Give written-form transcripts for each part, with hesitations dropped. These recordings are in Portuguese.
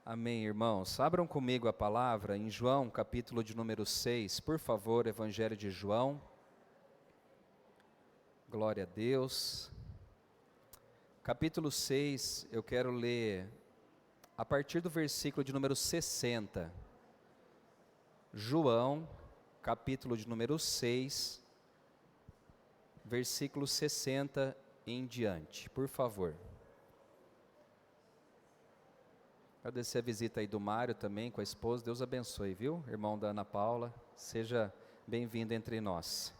Amém, irmãos. Abram comigo a palavra em João, capítulo de número 6, por favor, Evangelho de João. Glória a Deus. Capítulo 6, eu quero ler a partir do versículo de número 60. João, capítulo de número 6, versículo 60 em diante, por favor. Agradecer a visita aí do Mário também, com a esposa. Deus abençoe, viu? Irmão da Ana Paula, seja bem-vindo entre nós.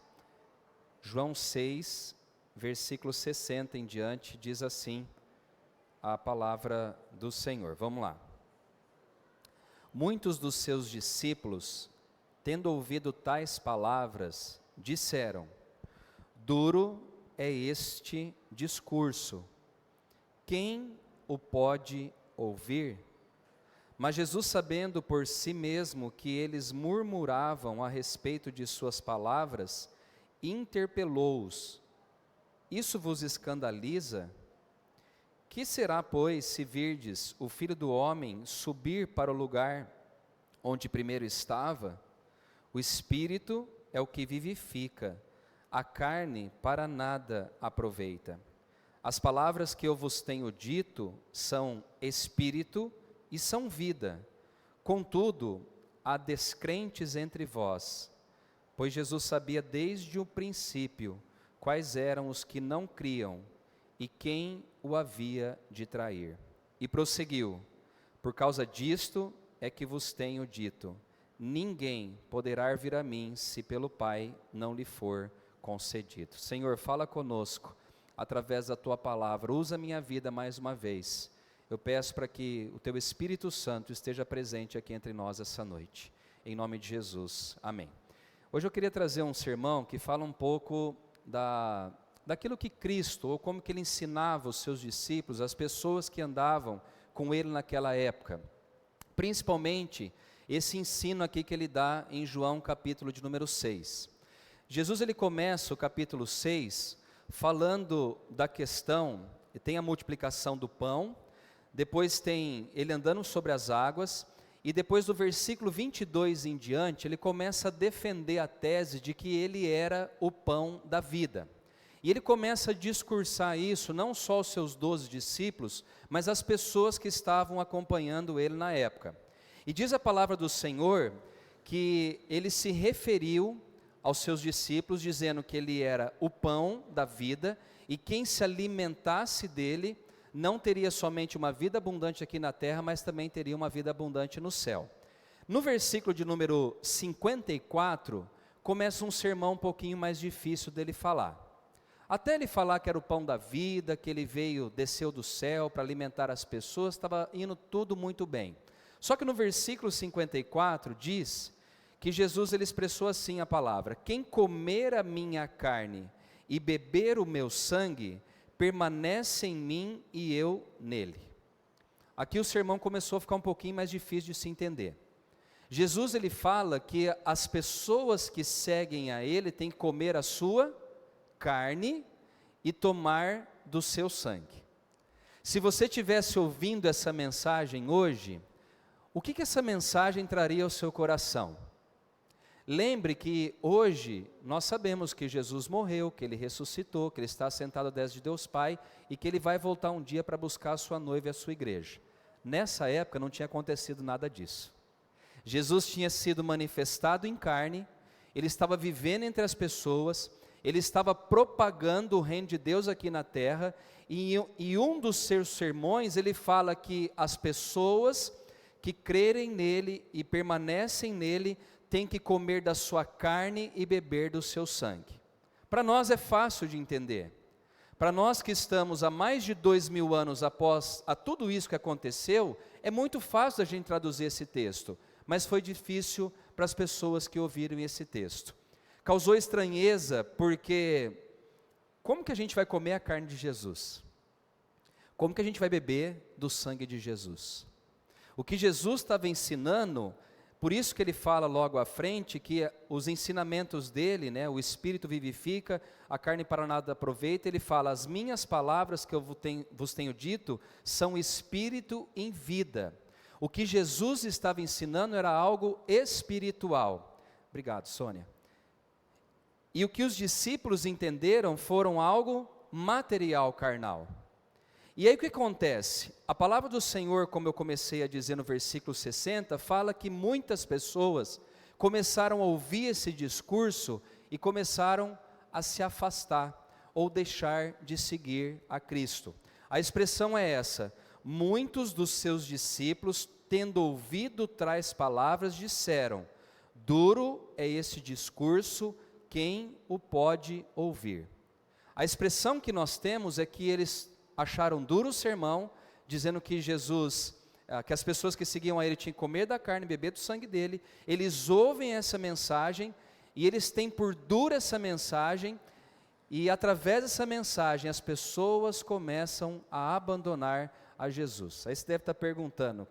João 6, versículo 60 em diante, diz assim a palavra do Senhor. Vamos lá. Muitos dos seus discípulos, tendo ouvido tais palavras, disseram: duro é este discurso, quem o pode ouvir? Mas Jesus, sabendo por si mesmo que eles murmuravam a respeito de suas palavras, interpelou-os: isso vos escandaliza? Que será, pois, se virdes o Filho do Homem subir para o lugar onde primeiro estava? O Espírito é o que vivifica, a carne para nada aproveita. As palavras que eu vos tenho dito são Espírito e são vida. Contudo, há descrentes entre vós, pois Jesus sabia desde o princípio quais eram os que não criam e quem o havia de trair. E prosseguiu: por causa disto é que vos tenho dito, ninguém poderá vir a mim se pelo Pai não lhe for concedido. Senhor, fala conosco através da tua palavra, usa a minha vida mais uma vez. Eu peço para que o teu Espírito Santo esteja presente aqui entre nós essa noite, em nome de Jesus, amém. Hoje eu queria trazer um sermão que fala um pouco daquilo que Cristo, ou como que ele ensinava os seus discípulos, as pessoas que andavam com ele naquela época. Principalmente esse ensino aqui que ele dá em João capítulo de número 6. Jesus ele começa o capítulo 6 falando da questão, tem a multiplicação do pão, depois tem ele andando sobre as águas, e depois do versículo 22 em diante, ele começa a defender a tese de que ele era o pão da vida. E ele começa a discursar isso, não só aos seus 12 discípulos, mas às pessoas que estavam acompanhando ele na época. E diz a palavra do Senhor que ele se referiu aos seus discípulos, dizendo que ele era o pão da vida, e quem se alimentasse dele, não teria somente uma vida abundante aqui na terra, mas também teria uma vida abundante no céu. No versículo de número 54, começa um sermão um pouquinho mais difícil dele falar. Até ele falar que era o pão da vida, que ele desceu do céu para alimentar as pessoas, estava indo tudo muito bem. Só que no versículo 54 diz que Jesus ele expressou assim a palavra: quem comer a minha carne e beber o meu sangue, permanece em mim e eu nele. Aqui o sermão começou a ficar um pouquinho mais difícil de se entender. Jesus ele fala que as pessoas que seguem a ele têm que comer a sua carne e tomar do seu sangue. Se você estivesse ouvindo essa mensagem hoje, o que essa mensagem traria ao seu coração? Lembre que hoje nós sabemos que Jesus morreu, que ele ressuscitou, que ele está sentado à destra de Deus Pai e que ele vai voltar um dia para buscar a sua noiva e a sua igreja. Nessa época não tinha acontecido nada disso. Jesus tinha sido manifestado em carne, ele estava vivendo entre as pessoas, ele estava propagando o reino de Deus aqui na terra, e um dos seus sermões ele fala que as pessoas que crerem nele e permanecem nele tem que comer da sua carne e beber do seu sangue. Para nós é fácil de entender. Para nós que estamos há mais de 2000 anos após a tudo isso que aconteceu, é muito fácil a gente traduzir esse texto, mas foi difícil para as pessoas que ouviram esse texto. Causou estranheza porque como que a gente vai comer a carne de Jesus? Como que a gente vai beber do sangue de Jesus? O que Jesus estava ensinando Por isso que ele fala logo à frente que os ensinamentos dele, né, o Espírito vivifica, a carne para nada aproveita. Ele fala, as minhas palavras que eu vos tenho dito são Espírito em vida. O que Jesus estava ensinando era algo espiritual. Obrigado, Sônia. E o que os discípulos entenderam foram algo material, carnal. E aí o que acontece? A palavra do Senhor, como eu comecei a dizer no versículo 60, fala que muitas pessoas começaram a ouvir esse discurso e começaram a se afastar ou deixar de seguir a Cristo. A expressão é essa: muitos dos seus discípulos, tendo ouvido tais palavras, disseram, duro é esse discurso, quem o pode ouvir? A expressão que nós temos é que eles acharam duro o sermão, dizendo que Jesus, que as pessoas que seguiam a ele tinham que comer da carne e beber do sangue dele. Eles ouvem essa mensagem e eles têm por dura essa mensagem, e através dessa mensagem as pessoas começam a abandonar a Jesus. Aí você deve estar perguntando,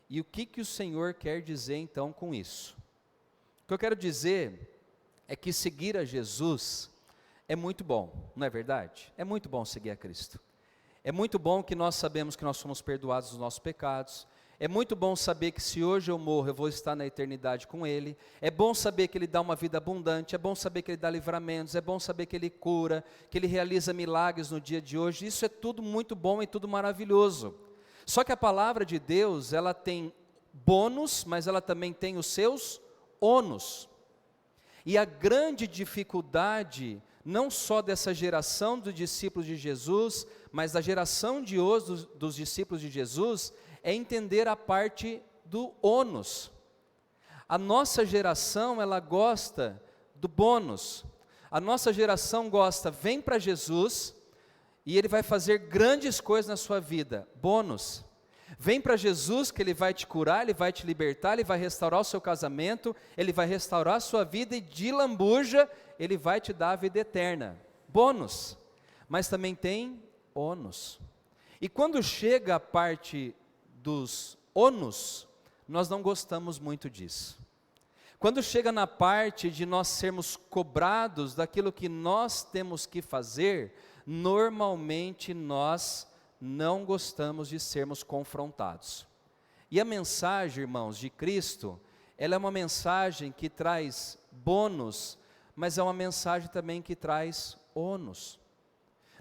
e o que o Senhor quer dizer então com isso? O que eu quero dizer é que seguir a Jesus é muito bom, não é verdade? É muito bom seguir a Cristo. É muito bom que nós sabemos que nós somos perdoados dos nossos pecados. É muito bom saber que se hoje eu morro, eu vou estar na eternidade com Ele. É bom saber que Ele dá uma vida abundante. É bom saber que Ele dá livramentos. É bom saber que Ele cura, que Ele realiza milagres no dia de hoje. Isso é tudo muito bom e tudo maravilhoso. Só que a palavra de Deus, ela tem bônus, mas ela também tem os seus ônus. E a grande dificuldade, não só dessa geração dos discípulos de Jesus, mas da geração de hoje dos discípulos de Jesus, é entender a parte do ônus. A nossa geração, ela gosta do bônus. A nossa geração gosta, vem para Jesus, e Ele vai fazer grandes coisas na sua vida, bônus. Vem para Jesus que Ele vai te curar, Ele vai te libertar, Ele vai restaurar o seu casamento, Ele vai restaurar a sua vida, e de lambuja, Ele vai te dar a vida eterna, bônus. Mas também tem ônus. E quando chega a parte dos ônus, nós não gostamos muito disso. Quando chega na parte de nós sermos cobrados daquilo que nós temos que fazer, normalmente nós não gostamos de sermos confrontados. E a mensagem, irmãos, de Cristo, ela é uma mensagem que traz bônus, mas é uma mensagem também que traz ônus.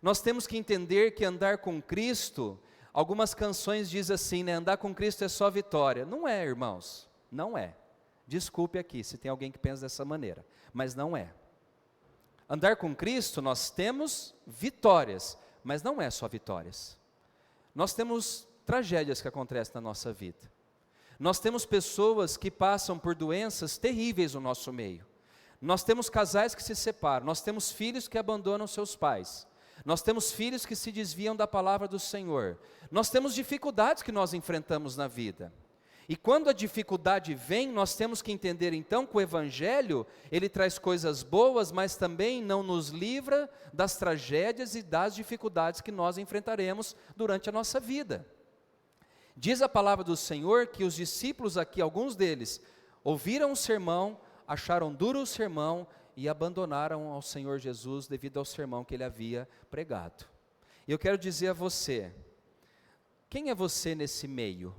Nós temos que entender que andar com Cristo, algumas canções dizem assim, né, andar com Cristo é só vitória. Não é, irmãos, não é. Desculpe aqui se tem alguém que pensa dessa maneira, mas não é. Andar com Cristo, nós temos vitórias, mas não é só vitórias. Nós temos tragédias que acontecem na nossa vida. Nós temos pessoas que passam por doenças terríveis no nosso meio. Nós temos casais que se separam, nós temos filhos que abandonam seus pais. Nós temos filhos que se desviam da palavra do Senhor. Nós temos dificuldades que nós enfrentamos na vida. E quando a dificuldade vem, nós temos que entender então que o Evangelho, ele traz coisas boas, mas também não nos livra das tragédias e das dificuldades que nós enfrentaremos durante a nossa vida. Diz a palavra do Senhor que os discípulos aqui, alguns deles, ouviram o sermão, acharam duro o sermão, e abandonaram ao Senhor Jesus devido ao sermão que Ele havia pregado. E eu quero dizer a você, quem é você nesse meio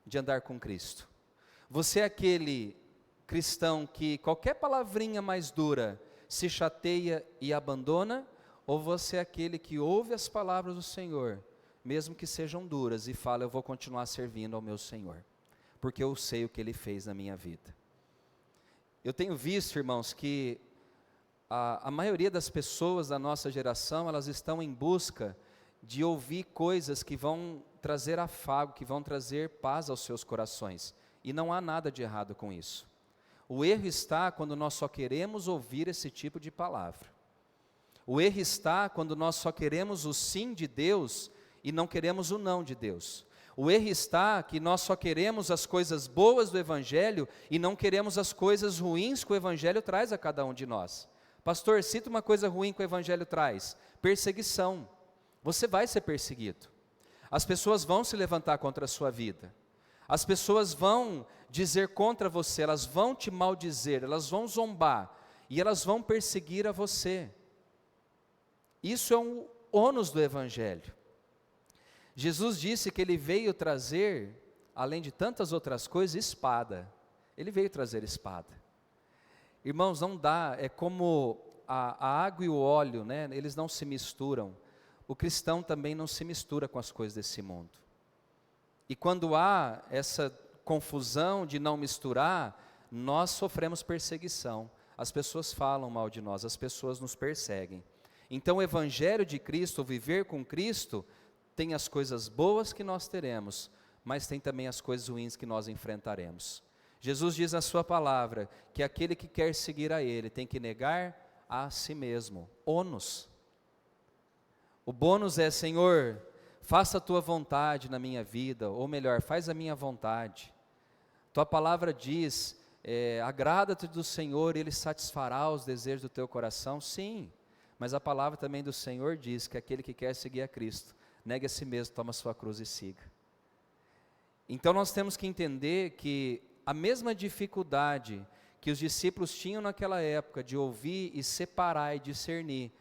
de andar com Cristo? Você é aquele cristão que qualquer palavrinha mais dura se chateia e abandona? Ou você é aquele que ouve as palavras do Senhor, mesmo que sejam duras, e fala, eu vou continuar servindo ao meu Senhor, porque eu sei o que Ele fez na minha vida? Eu tenho visto, irmãos, que a maioria das pessoas da nossa geração, elas estão em busca de ouvir coisas que vão trazer afago, que vão trazer paz aos seus corações, e não há nada de errado com isso. O erro está quando nós só queremos ouvir esse tipo de palavra. O erro está quando nós só queremos o sim de Deus e não queremos o não de Deus. O erro está que nós só queremos as coisas boas do Evangelho e não queremos as coisas ruins que o Evangelho traz a cada um de nós. Pastor, cita uma coisa ruim que o Evangelho traz: perseguição. Você vai ser perseguido. As pessoas vão se levantar contra a sua vida. As pessoas vão dizer contra você, elas vão te maldizer, elas vão zombar e elas vão perseguir a você. Isso é um ônus do Evangelho. Jesus disse que Ele veio trazer, além de tantas outras coisas, espada. Ele veio trazer espada. Irmãos, não dá, é como a água e o óleo, né? Eles não se misturam. O cristão também não se mistura com as coisas desse mundo. E quando há essa confusão de não misturar, nós sofremos perseguição. As pessoas falam mal de nós, as pessoas nos perseguem. Então o Evangelho de Cristo, o viver com Cristo, tem as coisas boas que nós teremos, mas tem também as coisas ruins que nós enfrentaremos. Jesus diz na sua palavra que aquele que quer seguir a Ele tem que negar a si mesmo. Ônus. O bônus é, Senhor, faça a Tua vontade na minha vida, ou melhor, faz a minha vontade. Tua palavra diz, agrada-te do Senhor, Ele satisfará os desejos do teu coração. Sim, mas a palavra também do Senhor diz que aquele que quer seguir a Cristo, negue a si mesmo, toma a sua cruz e siga. Então nós temos que entender que a mesma dificuldade que os discípulos tinham naquela época de ouvir e separar e discernir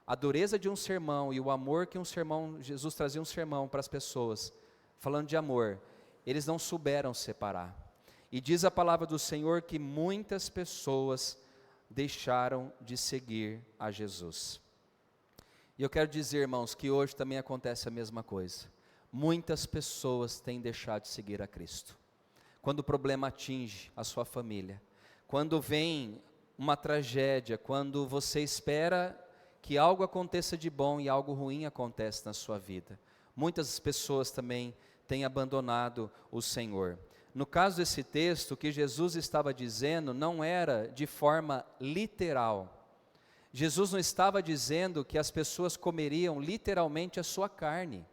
a dureza de um sermão e o amor que um sermão, Jesus trazia um sermão para as pessoas, falando de amor, eles não souberam separar. E diz a palavra do Senhor que muitas pessoas deixaram de seguir a Jesus. E eu quero dizer, irmãos, que hoje também acontece a mesma coisa. Muitas pessoas têm deixado de seguir a Cristo. Quando o problema atinge a sua família, quando vem uma tragédia, quando você espera que algo aconteça de bom e algo ruim acontece na sua vida, muitas pessoas também têm abandonado o Senhor. No caso desse texto, o que Jesus estava dizendo não era de forma literal. Jesus não estava dizendo que as pessoas comeriam literalmente a sua carne.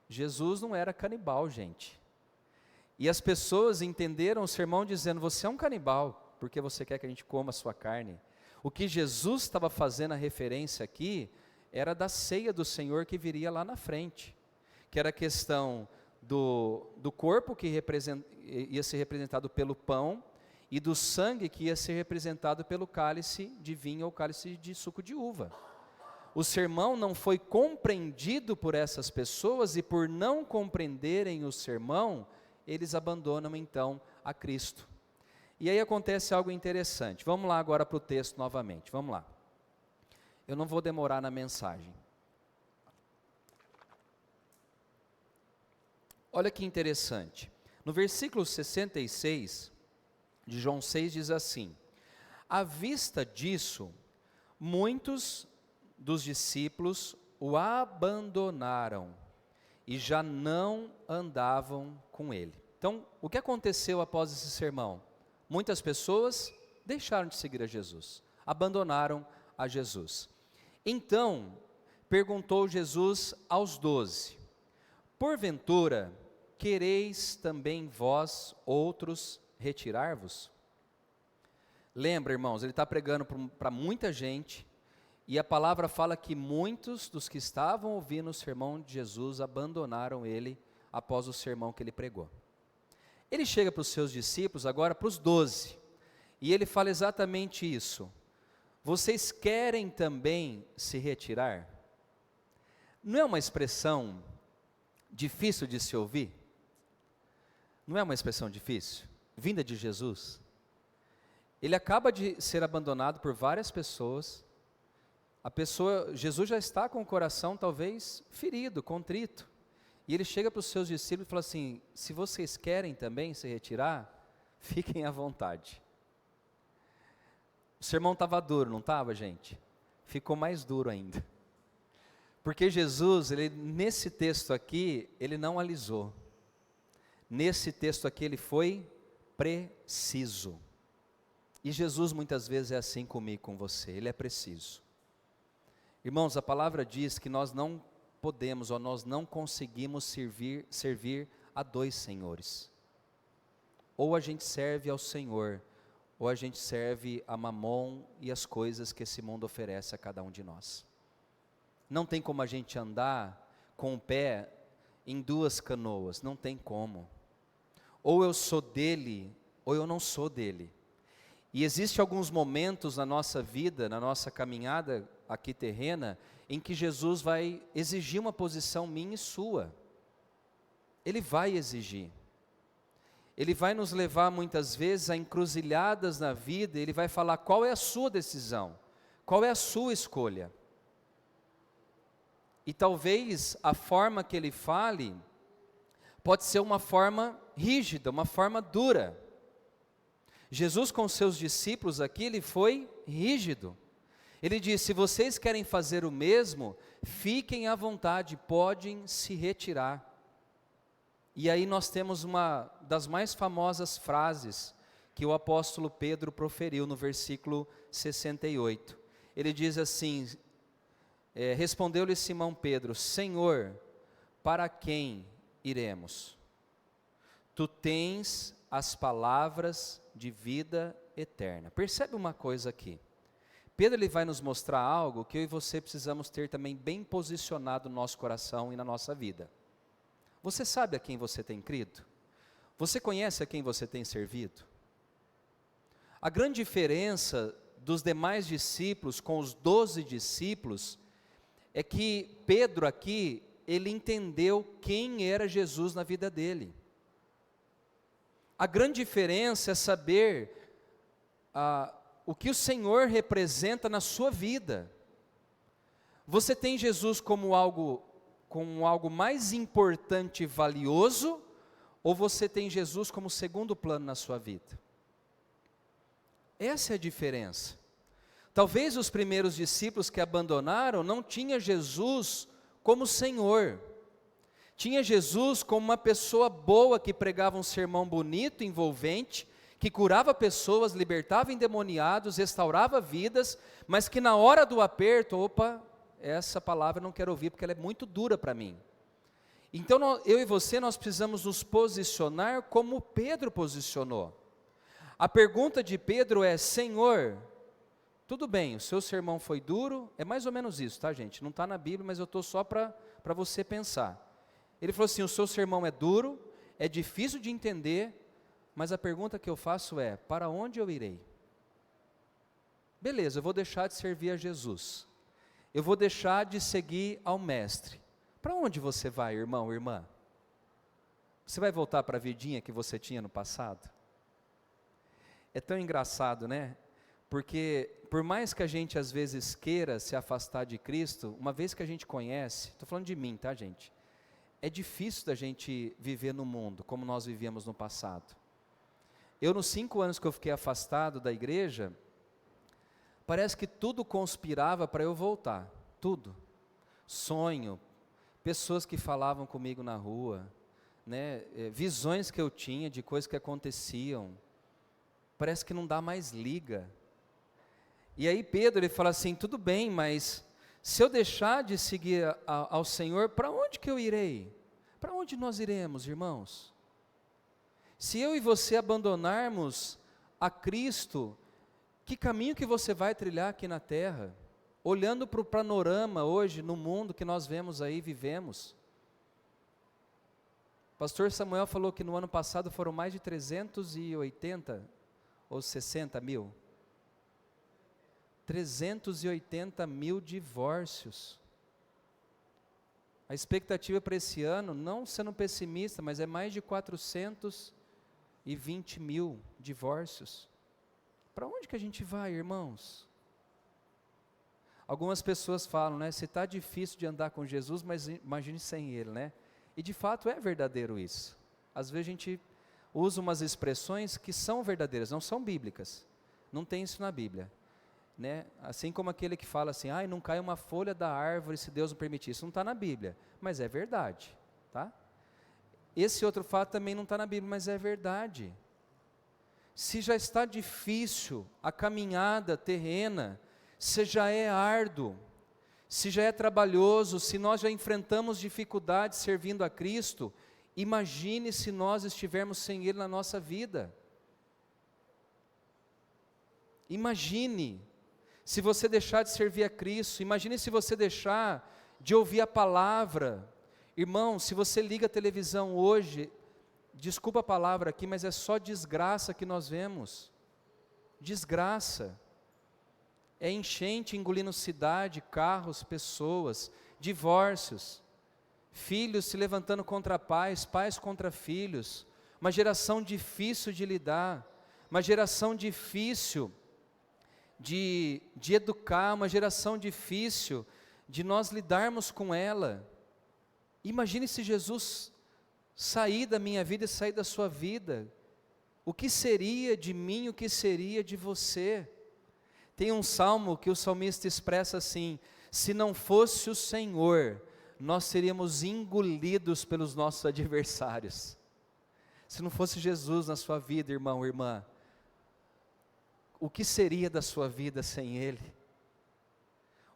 Jesus não era canibal, gente. E as pessoas entenderam o sermão dizendo, você é um canibal, porque você quer que a gente coma a sua carne. O que Jesus estava fazendo a referência aqui, era da ceia do Senhor que viria lá na frente. Que era a questão do corpo que ia ser representado pelo pão, e do sangue que ia ser representado pelo cálice de vinho ou cálice de suco de uva. O sermão não foi compreendido por essas pessoas, e por não compreenderem o sermão, eles abandonam então a Cristo. E aí acontece algo interessante. Vamos lá agora para o texto novamente, vamos lá. Eu não vou demorar na mensagem. Olha que interessante. No versículo 66 de João 6 diz assim: à vista disso, muitos dos discípulos o abandonaram e já não andavam com ele. Então, o que aconteceu após esse sermão? Muitas pessoas deixaram de seguir a Jesus, abandonaram a Jesus. Então, perguntou Jesus aos 12: porventura, quereis também vós outros retirar-vos? Lembra, irmãos, ele está pregando para muita gente, e a palavra fala que muitos dos que estavam ouvindo o sermão de Jesus abandonaram ele após o sermão que ele pregou. Ele chega para os seus discípulos, agora para os 12, e ele fala exatamente isso: vocês querem também se retirar? Não é uma expressão difícil de se ouvir? Não é uma expressão difícil? Vinda de Jesus. Ele acaba de ser abandonado por várias pessoas. Jesus já está com o coração talvez ferido, contrito. E ele chega para os seus discípulos e fala assim: se vocês querem também se retirar, fiquem à vontade. O sermão estava duro, não estava, gente? Ficou mais duro ainda. Porque Jesus, nesse texto aqui, ele não alisou. Nesse texto aqui ele foi preciso. E Jesus muitas vezes é assim comigo, com você, ele é preciso. Irmãos, a palavra diz que nós não podemos ou nós não conseguimos servir a dois senhores. Ou a gente serve ao Senhor, ou a gente serve a Mamon e as coisas que esse mundo oferece a cada um de nós. Não tem como a gente andar com o pé em duas canoas, não tem como. ou eu sou dele, ou eu não sou dele. E existem alguns momentos na nossa vida, na nossa caminhada aqui terrena, em que Jesus vai exigir uma posição minha e sua. Ele vai exigir. Ele vai nos levar muitas vezes a encruzilhadas na vida, ele vai falar qual é a sua decisão, qual é a sua escolha. E talvez a forma que ele fale, pode ser uma forma rígida, uma forma dura. Jesus com seus discípulos aqui, ele foi rígido. Ele disse: se vocês querem fazer o mesmo, fiquem à vontade, podem se retirar. E aí nós temos uma das mais famosas frases que o apóstolo Pedro proferiu no versículo 68. Ele diz assim, respondeu-lhe Simão Pedro: Senhor, para quem iremos? Tu tens as palavras de vida eterna. Percebe uma coisa aqui. Pedro ele vai nos mostrar algo que eu e você precisamos ter também bem posicionado no nosso coração e na nossa vida. Você sabe a quem você tem crido? Você conhece a quem você tem servido? A grande diferença dos demais discípulos com os 12 discípulos é que Pedro aqui, ele entendeu quem era Jesus na vida dele. A grande diferença é saber o que o Senhor representa na sua vida. Você tem Jesus como algo mais importante e valioso, ou você tem Jesus como segundo plano na sua vida? Essa é a diferença. Talvez os primeiros discípulos que abandonaram não tinham Jesus como Senhor. Tinha Jesus como uma pessoa boa que pregava um sermão bonito, envolvente, que curava pessoas, libertava endemoniados, restaurava vidas, mas que na hora do aperto, essa palavra eu não quero ouvir porque ela é muito dura para mim. Então eu e você, nós precisamos nos posicionar como Pedro posicionou. A pergunta de Pedro é: Senhor, tudo bem, o seu sermão foi duro, é mais ou menos isso, tá gente? Não está na Bíblia, mas eu estou só para você pensar. Ele falou assim: o seu sermão é duro, é difícil de entender, mas a pergunta que eu faço é: para onde eu irei? Beleza, eu vou deixar de servir a Jesus, eu vou deixar de seguir ao Mestre. Para onde você vai, irmão, irmã? Você vai voltar para a vidinha que você tinha no passado? É tão engraçado, né? Porque por mais que a gente às vezes queira se afastar de Cristo, uma vez que a gente conhece, estou falando de mim, tá gente? É difícil da gente viver no mundo como nós vivíamos no passado. Eu, nos 5 anos que eu fiquei afastado da igreja, parece que tudo conspirava para eu voltar, tudo. Sonho, pessoas que falavam comigo na rua, né, visões que eu tinha de coisas que aconteciam, parece que não dá mais liga. E aí Pedro, ele fala assim: tudo bem, mas se eu deixar de seguir ao Senhor, para onde que eu irei? Para onde nós iremos, irmãos? Se eu e você abandonarmos a Cristo, que caminho que você vai trilhar aqui na terra? Olhando para o panorama hoje, no mundo que nós vemos aí, vivemos. Pastor Samuel falou que no ano passado foram mais de 380 ou 60 mil. 380 mil divórcios. A expectativa para esse ano, não sendo pessimista, mas é mais de 420 mil divórcios. Para onde que a gente vai, irmãos? Algumas pessoas falam, né, se está difícil de andar com Jesus, mas imagine sem Ele, né? E de fato é verdadeiro isso. Às vezes a gente usa umas expressões que são verdadeiras, não são bíblicas. Não tem isso na Bíblia. Né? Assim como aquele que fala assim: não cai uma folha da árvore se Deus não permitir. Isso não está na Bíblia, mas é verdade, tá? Esse outro fato também não está na Bíblia, mas é verdade. Se já está difícil a caminhada terrena, se já é árduo, se já é trabalhoso, se nós já enfrentamos dificuldades servindo a Cristo, imagine se nós estivermos sem Ele na nossa vida. Imagine se você deixar de servir a Cristo, imagine se você deixar de ouvir a palavra. Irmão, se você liga a televisão hoje, desculpa a palavra aqui, mas é só desgraça que nós vemos. Desgraça. É enchente engolindo cidade, carros, pessoas, divórcios, filhos se levantando contra pais, pais contra filhos, uma geração difícil de lidar, uma geração difícil de educar, uma geração difícil de nós lidarmos com ela. Imagine se Jesus sair da minha vida e sair da sua vida, o que seria de mim, o que seria de você? Tem um salmo que o salmista expressa assim: se não fosse o Senhor, nós seríamos engolidos pelos nossos adversários. Se não fosse Jesus na sua vida, irmão, irmã, o que seria da sua vida sem Ele?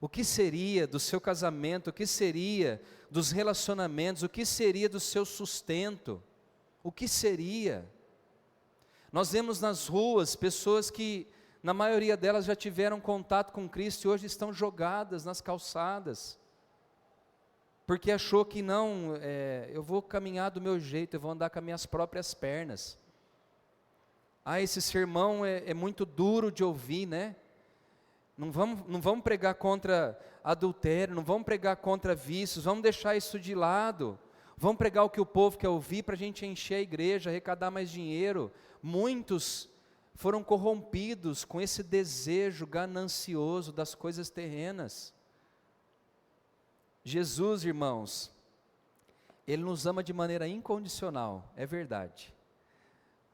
O que seria do seu casamento? O que seria dos relacionamentos? O que seria do seu sustento? O que seria? Nós vemos nas ruas pessoas que, na maioria delas, já tiveram contato com Cristo e hoje estão jogadas nas calçadas, porque achou que não, eu vou caminhar do meu jeito, eu vou andar com as minhas próprias pernas. Esse sermão é muito duro de ouvir, né? Não vamos pregar contra adultério, não vamos pregar contra vícios, vamos deixar isso de lado. Vamos pregar o que o povo quer ouvir para a gente encher a igreja, arrecadar mais dinheiro. Muitos foram corrompidos com esse desejo ganancioso das coisas terrenas. Jesus, irmãos, Ele nos ama de maneira incondicional, é verdade.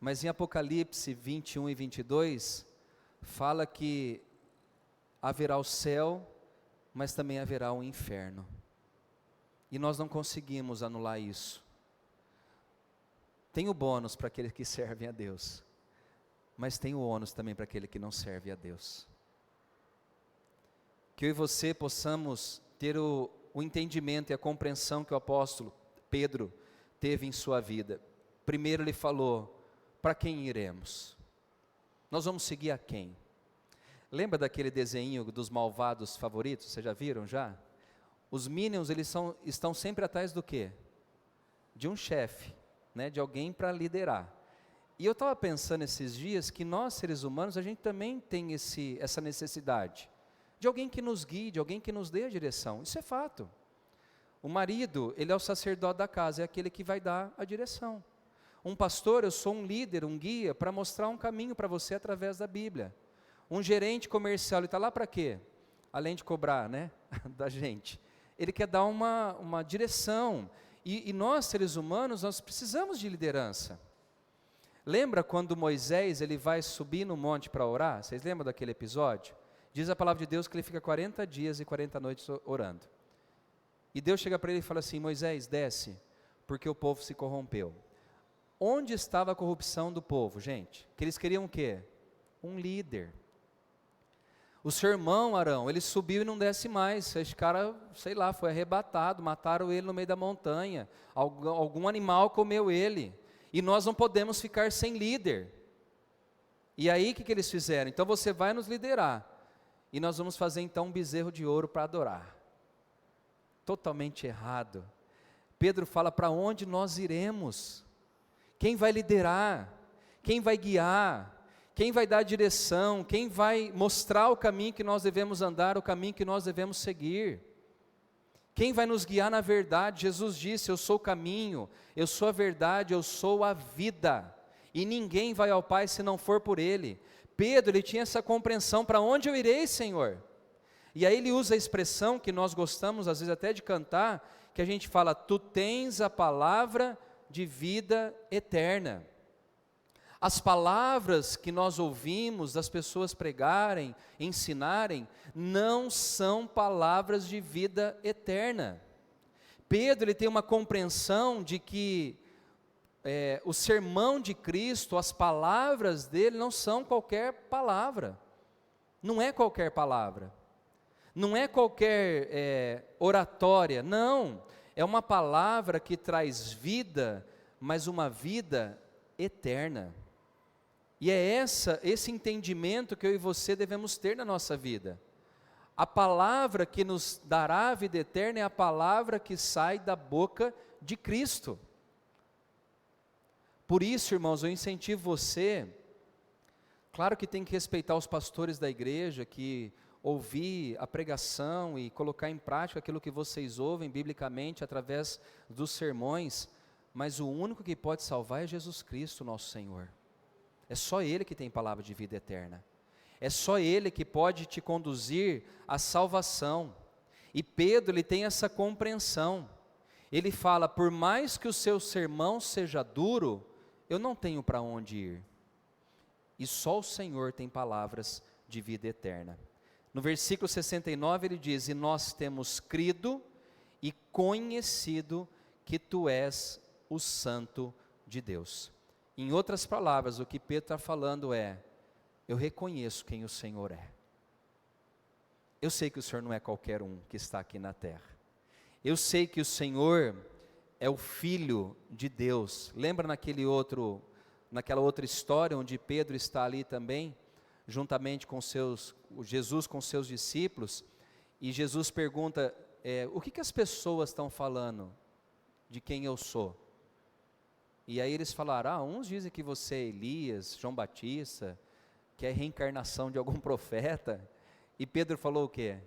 Mas em Apocalipse 21 e 22, fala que haverá o céu, mas também haverá o inferno. E nós não conseguimos anular isso. Tem o bônus para aqueles que servem a Deus, mas tem o ônus também para aquele que não serve a Deus. Que eu e você possamos ter o entendimento e a compreensão que o apóstolo Pedro teve em sua vida. Primeiro ele falou: para quem iremos? Nós vamos seguir a quem? Lembra daquele desenho dos malvados favoritos? Vocês já viram já? Os Minions, eles estão sempre atrás do quê? De um chefe, né? De alguém para liderar. E eu estava pensando esses dias que nós, seres humanos, a gente também tem essa necessidade de alguém que nos guie, de alguém que nos dê a direção. Isso é fato. O marido, ele é o sacerdote da casa, é aquele que vai dar a direção. Um pastor, eu sou um líder, um guia, para mostrar um caminho para você através da Bíblia. Um gerente comercial, ele está lá para quê? Além de cobrar, né, da gente. Ele quer dar uma direção. E nós, seres humanos, nós precisamos de liderança. Lembra quando Moisés, ele vai subir no monte para orar? Vocês lembram daquele episódio? Diz a palavra de Deus que ele fica 40 dias e 40 noites orando. E Deus chega para ele e fala assim: Moisés, desce, porque o povo se corrompeu. Onde estava a corrupção do povo, gente? Que eles queriam o quê? Um líder. O seu irmão Arão, ele subiu e não desce mais. Esse cara, sei lá, foi arrebatado, mataram ele no meio da montanha. Algum animal comeu ele. E nós não podemos ficar sem líder. E aí o que eles fizeram? Então você vai nos liderar. E nós vamos fazer então um bezerro de ouro para adorar. Totalmente errado. Pedro fala: para onde nós iremos? Quem vai liderar? Quem vai guiar? Quem vai dar a direção? Quem vai mostrar o caminho que nós devemos andar, o caminho que nós devemos seguir? Quem vai nos guiar na verdade? Jesus disse: eu sou o caminho, eu sou a verdade, eu sou a vida. E ninguém vai ao Pai se não for por Ele. Pedro, ele tinha essa compreensão: para onde eu irei, Senhor? E aí ele usa a expressão que nós gostamos às vezes até de cantar, que a gente fala: tu tens a palavra de vida eterna. As palavras que nós ouvimos das pessoas pregarem, ensinarem, não são palavras de vida eterna. Pedro, ele tem uma compreensão de que o sermão de Cristo, as palavras dele não são qualquer palavra. Não é qualquer palavra. Não é qualquer oratória, não. É uma palavra que traz vida, mas uma vida eterna. E é esse entendimento que eu e você devemos ter na nossa vida. A palavra que nos dará a vida eterna é a palavra que sai da boca de Cristo. Por isso, irmãos, eu incentivo você, claro que tem que respeitar os pastores da igreja, que ouvir a pregação e colocar em prática aquilo que vocês ouvem biblicamente através dos sermões, mas o único que pode salvar é Jesus Cristo, nosso Senhor. É só Ele que tem palavra de vida eterna. É só Ele que pode te conduzir à salvação. E Pedro, ele tem essa compreensão. Ele fala: por mais que o seu sermão seja duro, eu não tenho para onde ir. E só o Senhor tem palavras de vida eterna. No versículo 69 ele diz: e nós temos crido e conhecido que tu és o Santo de Deus. Em outras palavras, o que Pedro está falando é: eu reconheço quem o Senhor é. Eu sei que o Senhor não é qualquer um que está aqui na terra. Eu sei que o Senhor é o Filho de Deus. Lembra naquela outra história onde Pedro está ali também, juntamente com Jesus com seus discípulos, e Jesus pergunta, o que as pessoas estão falando de quem eu sou? E aí eles falaram, uns dizem que você é Elias, João Batista, que é reencarnação de algum profeta. E Pedro falou o quê?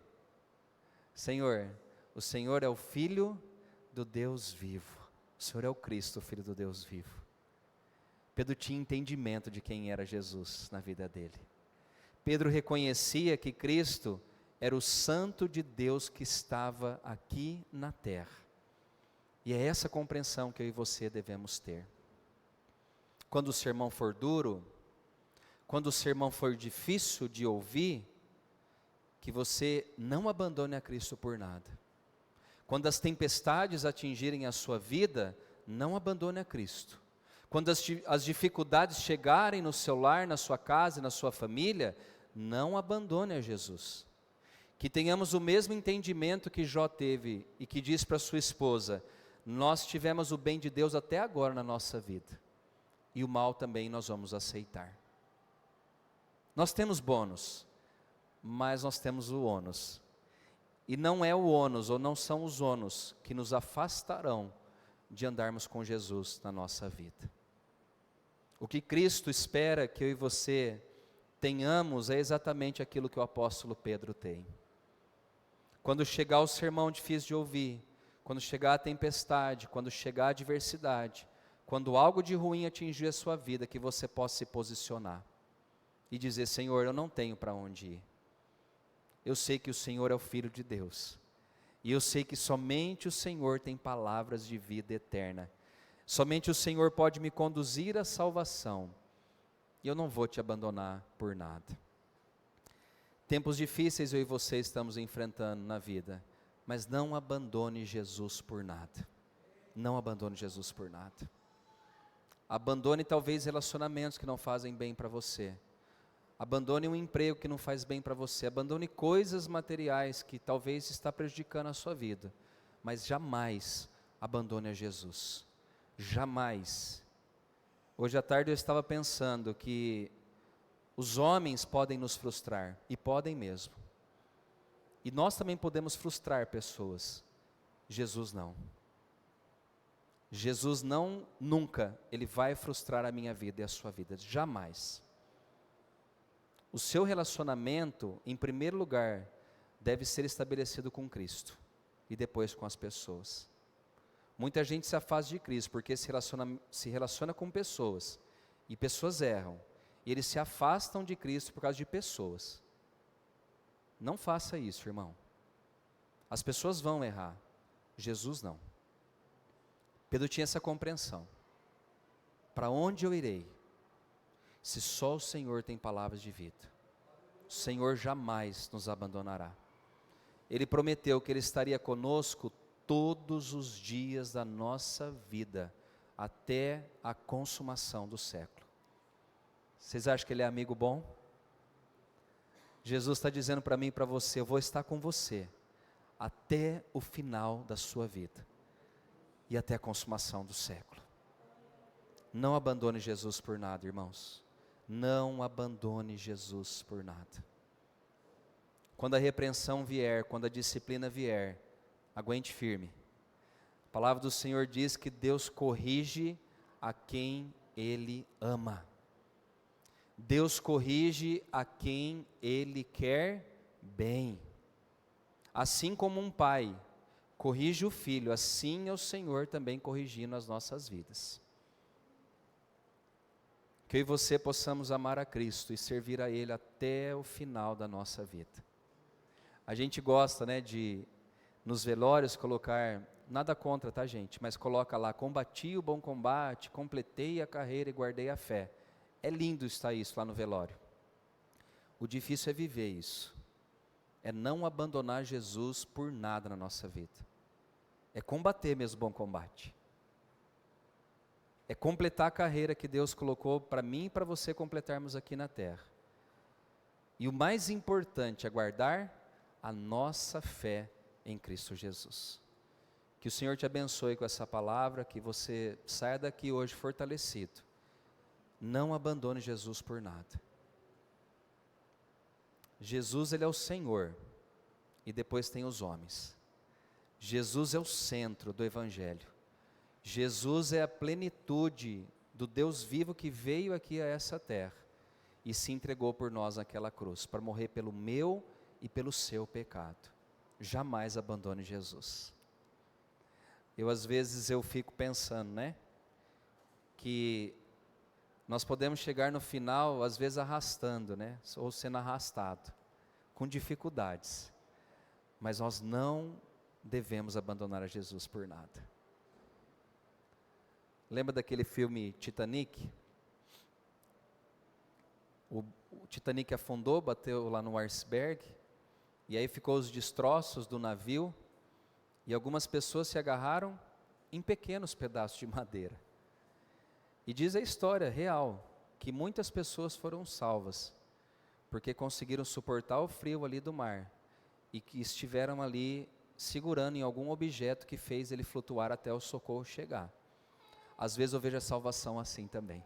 Senhor, o Senhor é o Filho do Deus vivo. O Senhor é o Cristo, o Filho do Deus vivo. Pedro tinha entendimento de quem era Jesus na vida dele. Pedro reconhecia que Cristo era o Santo de Deus que estava aqui na terra. E é essa compreensão que eu e você devemos ter. Quando o sermão for duro, quando o sermão for difícil de ouvir, que você não abandone a Cristo por nada. Quando as tempestades atingirem a sua vida, não abandone a Cristo. Quando as dificuldades chegarem no seu lar, na sua casa e na sua família, não abandone a Jesus. Que tenhamos o mesmo entendimento que Jó teve e que diz para sua esposa: nós tivemos o bem de Deus até agora na nossa vida, e o mal também nós vamos aceitar. Nós temos bônus, mas nós temos o ônus. E não é o ônus, ou não são os ônus, que nos afastarão de andarmos com Jesus na nossa vida. O que Cristo espera que eu e você tenhamos é exatamente aquilo que o apóstolo Pedro tem. Quando chegar o sermão difícil de ouvir, quando chegar a tempestade, quando chegar a adversidade, quando algo de ruim atingir a sua vida, que você possa se posicionar e dizer: Senhor, eu não tenho para onde ir. Eu sei que o Senhor é o Filho de Deus, e eu sei que somente o Senhor tem palavras de vida eterna, somente o Senhor pode me conduzir à salvação, e eu não vou te abandonar por nada. Tempos difíceis eu e você estamos enfrentando na vida, mas não abandone Jesus por nada, não abandone Jesus por nada. Abandone talvez relacionamentos que não fazem bem para você, abandone um emprego que não faz bem para você, abandone coisas materiais que talvez está prejudicando a sua vida, mas jamais abandone a Jesus, jamais. Hoje à tarde eu estava pensando que os homens podem nos frustrar, e podem mesmo, e nós também podemos frustrar pessoas, Jesus não. Jesus não, nunca, Ele vai frustrar a minha vida e a sua vida, jamais. O seu relacionamento, em primeiro lugar, deve ser estabelecido com Cristo, e depois com as pessoas. Muita gente se afasta de Cristo, porque se relaciona com pessoas, e pessoas erram, e eles se afastam de Cristo por causa de pessoas. Não faça isso, irmão. As pessoas vão errar, Jesus não. Pedro tinha essa compreensão. Para onde eu irei, se só o Senhor tem palavras de vida? O Senhor jamais nos abandonará. Ele prometeu que Ele estaria conosco todos os dias da nossa vida, até a consumação do século. Vocês acham que Ele é amigo bom? Jesus está dizendo para mim e para você: eu vou estar com você até o final da sua vida e até a consumação do século. Não abandone Jesus por nada, irmãos. Não abandone Jesus por nada. Quando a repreensão vier, quando a disciplina vier, aguente firme. A palavra do Senhor diz que Deus corrige a quem Ele ama. Deus corrige a quem Ele quer bem. Assim como um pai corrige o filho, assim é o Senhor também corrigindo as nossas vidas. Que eu e você possamos amar a Cristo e servir a Ele até o final da nossa vida. A gente gosta, né, de nos velórios colocar, nada contra, tá, gente? Mas coloca lá: combati o bom combate, completei a carreira e guardei a fé. É lindo estar isso lá no velório. O difícil é viver isso. É não abandonar Jesus por nada na nossa vida. É combater mesmo o bom combate. É completar a carreira que Deus colocou para mim e para você completarmos aqui na terra. E o mais importante é guardar a nossa fé em Cristo Jesus. Que o Senhor te abençoe com essa palavra, que você saia daqui hoje fortalecido. Não abandone Jesus por nada. Jesus, Ele é o Senhor, e depois tem os homens. Jesus é o centro do Evangelho. Jesus é a plenitude do Deus vivo que veio aqui a essa terra e se entregou por nós naquela cruz, para morrer pelo meu e pelo seu pecado. Jamais abandone Jesus. Às vezes eu fico pensando, né, que nós podemos chegar no final, às vezes arrastando, né, ou sendo arrastado, com dificuldades, mas nós não devemos abandonar a Jesus por nada. Lembra daquele filme Titanic? O Titanic afundou, bateu lá no iceberg, e aí ficou os destroços do navio, e algumas pessoas se agarraram em pequenos pedaços de madeira. E diz a história real, que muitas pessoas foram salvas, porque conseguiram suportar o frio ali do mar, e que estiveram ali segurando em algum objeto que fez ele flutuar até o socorro chegar. Às vezes eu vejo a salvação assim também.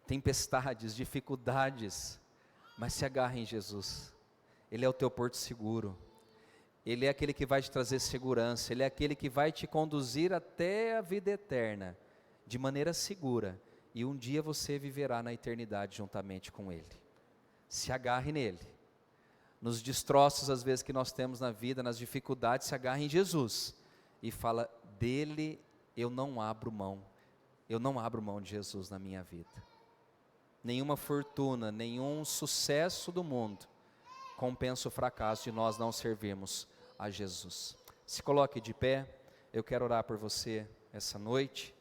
Tempestades, dificuldades, mas se agarre em Jesus. Ele é o teu porto seguro. Ele é aquele que vai te trazer segurança. Ele é aquele que vai te conduzir até a vida eterna, de maneira segura. E um dia você viverá na eternidade juntamente com Ele. Se agarre nele. Nos destroços, às vezes, que nós temos na vida, nas dificuldades, se agarre em Jesus. E fala: dele eu não abro mão. Eu não abro mão de Jesus na minha vida. Nenhuma fortuna, nenhum sucesso do mundo compensa o fracasso de nós não servirmos a Jesus. Se coloque de pé, eu quero orar por você essa noite.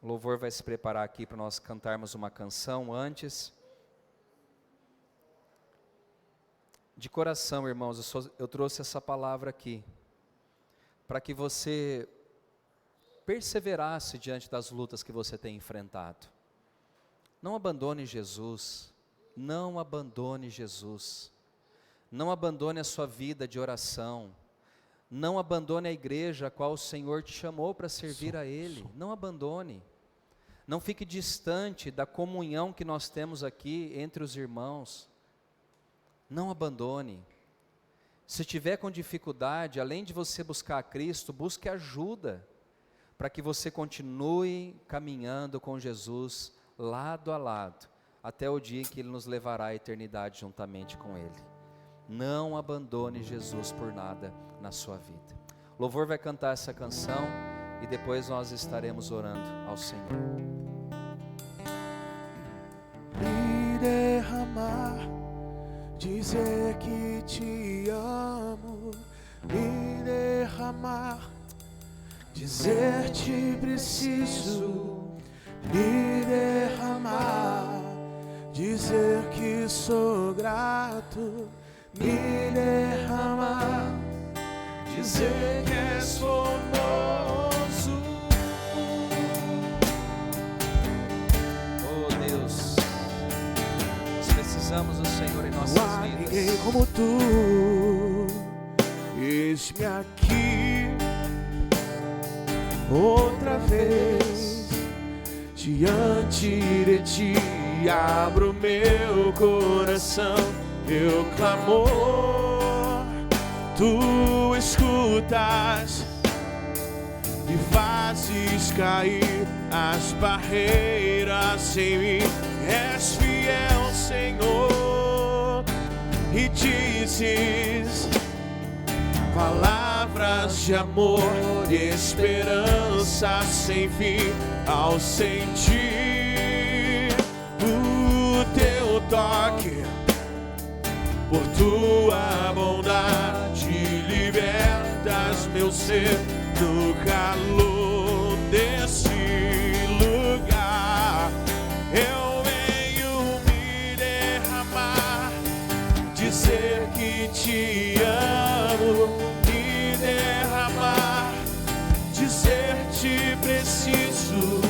O louvor vai se preparar aqui para nós cantarmos uma canção antes. De coração, irmãos, eu trouxe essa palavra aqui, para que você perseverasse diante das lutas que você tem enfrentado. Não abandone Jesus, não abandone Jesus, não abandone a sua vida de oração, não abandone a igreja a qual o Senhor te chamou para servir a Ele, não abandone, não fique distante da comunhão que nós temos aqui entre os irmãos, não abandone. Se tiver com dificuldade, além de você buscar a Cristo, busque ajuda, para que você continue caminhando com Jesus, lado a lado, até o dia em que Ele nos levará à eternidade juntamente com Ele. Não abandone Jesus por nada na sua vida. O louvor vai cantar essa canção e depois nós estaremos orando ao Senhor. Me derramar, dizer que te amo, me derramar, dizer-te preciso, me derramar, dizer que sou grato, me derramar, dizer que és formoso. Oh Deus, nós precisamos do Senhor em nossas Não há vidas. ninguém como tu, eis-me aqui outra vez, diante de ti abro meu coração, meu clamor, tu escutas e fazes fazes cair as barreiras em mim. És fiel, Senhor, e dizes palavras de amor e esperança sem fim. Ao sentir o teu toque, por tua bondade libertas meu ser no calor desse lugar. Eu venho me derramar, dizer que te amo, me derramar, dizer te preciso,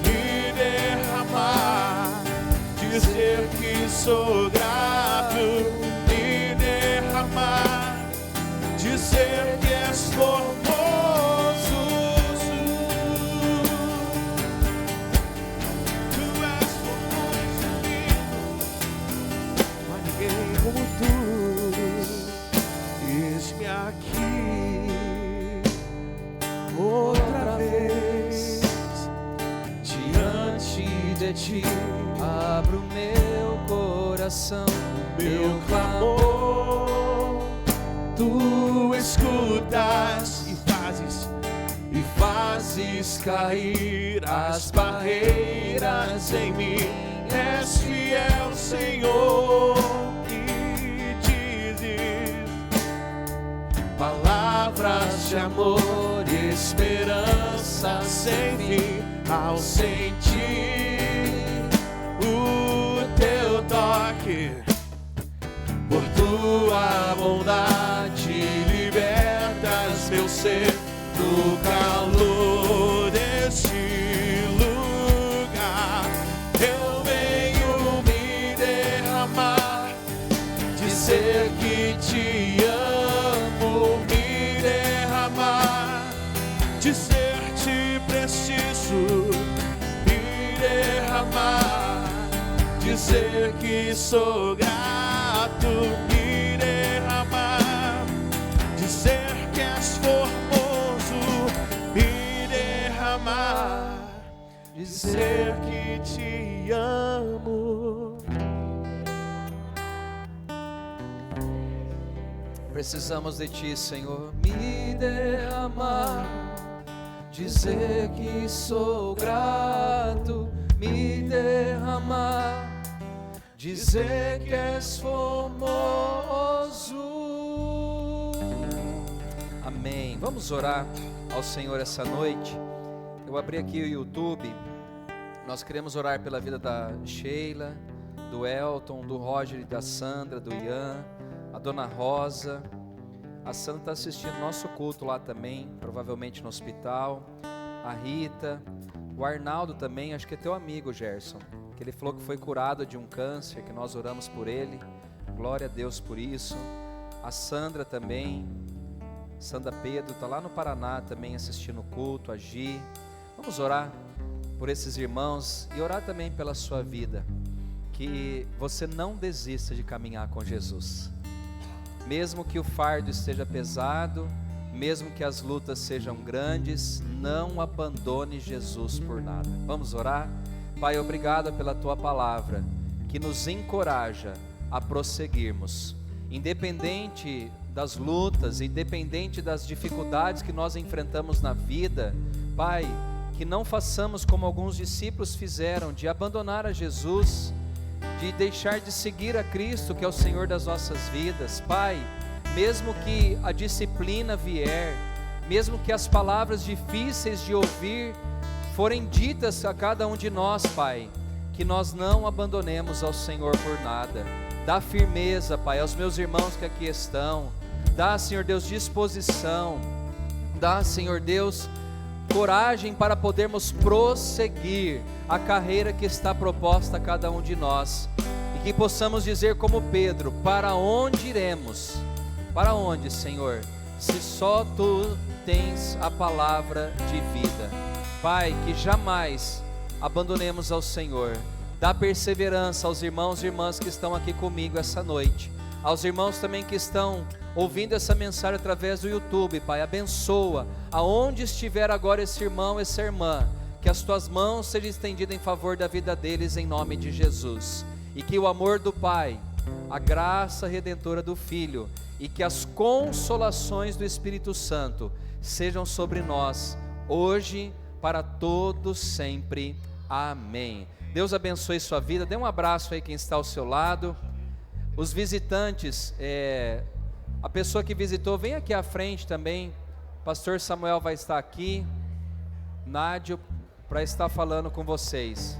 me derramar, dizer que sou grato, me derramar, dizer que és formoso. Tu és formoso, mas ninguém como tu. Eis-me aqui outra vez diante de ti. Abro meu coração, Meu clamor, tu escutas e fazes cair as barreiras em mim. És fiel, Senhor, e dizes palavras de amor e esperança sem fim. Ao sentir o teu toque, por tua bondade libertas meu ser do calor deste lugar. Eu venho me derramar, dizer que te amo, me derramar, dizer te preciso, me derramar, dizer que sou grato, me derramar, dizer que és formoso, me derramar, dizer que te amo. precisamos de ti, Senhor. Me derramar, dizer que sou grato, me derramar, dizer que és formoso. Amém. Vamos orar ao Senhor essa noite. Eu abri aqui o YouTube. Nós queremos orar pela vida da Sheila, do Elton, do Roger e da Sandra, do Ian, a Dona Rosa. A Sandra está assistindo nosso culto lá também, provavelmente no hospital. A Rita, o Arnaldo também, acho que é teu amigo, Gerson, que ele falou que foi curado de um câncer, que nós oramos por ele. Glória a Deus por isso. A Sandra também, Sandra Pedro, está lá no Paraná também assistindo o culto. A Gi. Vamos orar por esses irmãos e orar também pela sua vida, que você não desista de caminhar com Jesus, mesmo que o fardo esteja pesado, mesmo que as lutas sejam grandes, não abandone Jesus por nada. Vamos orar? Pai, obrigado pela tua palavra, que nos encoraja a prosseguirmos, independente das lutas, independente das dificuldades que nós enfrentamos na vida. Pai, que não façamos como alguns discípulos fizeram, de abandonar a Jesus, de deixar de seguir a Cristo, que é o Senhor das nossas vidas. Pai, mesmo que a disciplina vier, mesmo que as palavras difíceis de ouvir forem ditas a cada um de nós, Pai, que nós não abandonemos ao Senhor por nada. Dá firmeza, Pai, aos meus irmãos que aqui estão. Dá, Senhor Deus, disposição. Dá, Senhor Deus, coragem para podermos prosseguir a carreira que está proposta a cada um de nós, e que possamos dizer como Pedro: para onde iremos? Para onde, Senhor? Se só Tu tens a palavra de vida. Pai, que jamais abandonemos ao Senhor. Dá perseverança aos irmãos e irmãs que estão aqui comigo essa noite. Aos irmãos também que estão ouvindo essa mensagem através do YouTube, Pai, abençoa, aonde estiver agora esse irmão, essa irmã, que as tuas mãos sejam estendidas em favor da vida deles, em nome de Jesus, e que o amor do Pai, a graça redentora do Filho, e que as consolações do Espírito Santo sejam sobre nós, hoje, para todos sempre, amém. Deus abençoe sua vida. Dê um abraço aí quem está ao seu lado. Os visitantes, a pessoa que visitou, vem aqui à frente também. Pastor Samuel vai estar aqui, Nádio, para estar falando com vocês.